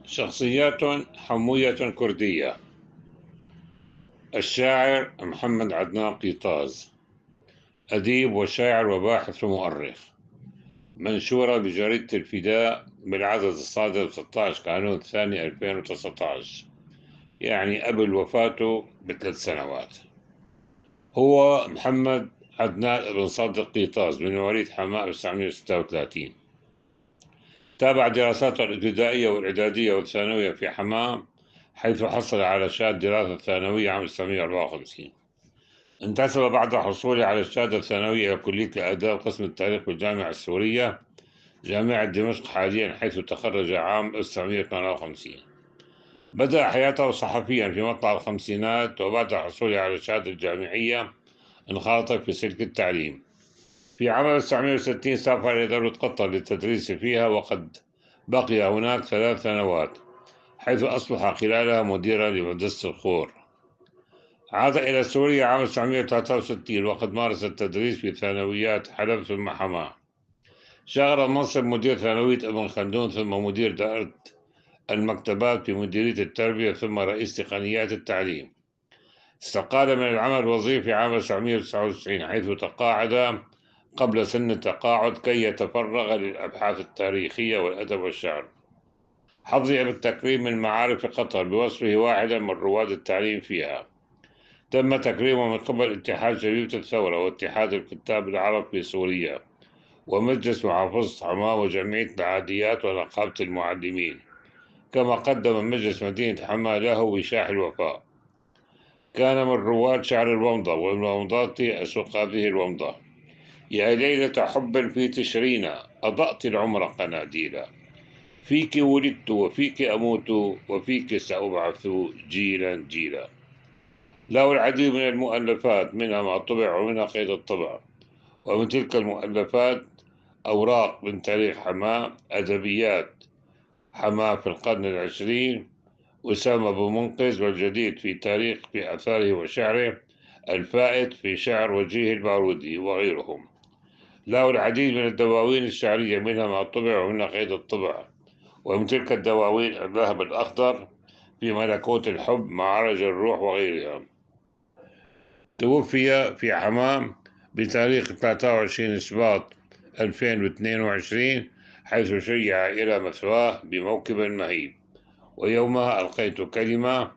شخصيات حموية كردية: الشاعر محمد عدنان قيطاز، أديب وشاعر وباحث ومؤرخ، منشورة بجريدة الفداء بالعدد الصادر 16 كانون الثاني 2019، يعني قبل وفاته ب3 سنوات. هو محمد عدنان بن صادق قيطاز من مواليد حماة 1936. تابع دراساته الابتدائية والإعدادية والثانوية في حماة، حيث حصل على شهادة دراسة ثانوية عام 1954. انتسب بعد حصوله على الشهادة الثانوية إلى كلية الآداب قسم التاريخ بالجامعة السورية جامعة دمشق حاليا، حيث تخرج عام 1958. بدأ حياته صحفيا في مطلع الخمسينات، وبعد حصوله على الشهادة الجامعية انخرط في سلك التعليم. في عام 1960 سافر إلى دولة قطر للتدريس فيها، وقد بقي هناك 3 سنوات، حيث أصبح خلالها مديرا لمدرسة الخور. عاد إلى سوريا عام 1963، وقد مارس التدريس في ثانويات حلب ثم حماة. شغل منصب مدير ثانوية ابن خلدون، ثم مدير دائرة المكتبات في مديرية التربية، ثم رئيس تقنيات التعليم. استقال من العمل الوظيفي عام 1999، حيث تقاعد قبل سن التقاعد كي يتفرغ للأبحاث التاريخية والأدب والشعر. حظي بالتكريم من معارف قطر بوصفه واحدا من رواد التعليم فيها. تم تكريمه من قبل اتحاد شبيبة الثورة واتحاد الكتاب العرب في سوريا ومجلس محافظة حماة وجمعية العاديات ونقابة المعلمين، كما قدم مجلس مدينة حماة له وشاح الوفاء. كان من رواد شعر الومضة، والومضات أسوق هذه الومضة: يا ليلة حب في تشرينا، أضأت العمر قناديلا، فيك ولدت وفيك أموت وفيك سأبعث جيلا جيلا. له العديد من المؤلفات، منها ما طبع ومنها قيد الطبع. ومن تلك المؤلفات: أوراق من تاريخ حماة، أدبيات حماة في القرن العشرين، أسامة أبو منقذ، والجديد في تاريخ في آثاره وشعره، الفائت في شعر وجيه البارودي، وغيرهم. له العديد من الدواوين الشعرية، منها ما طبع ومنها قيد الطبع. ومن تلك الدواوين: الذهب الأخضر، في ملكوت الحب، معرج الروح، وغيرها. توفي في حمام بتاريخ 23 شباط 2022، حيث شيع إلى مثواه بموكب مهيب. ويومها ألقيت كلمة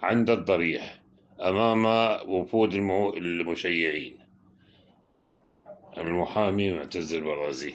عند الضريح أمام وفود المشيعين. المحامي معتز البرازي.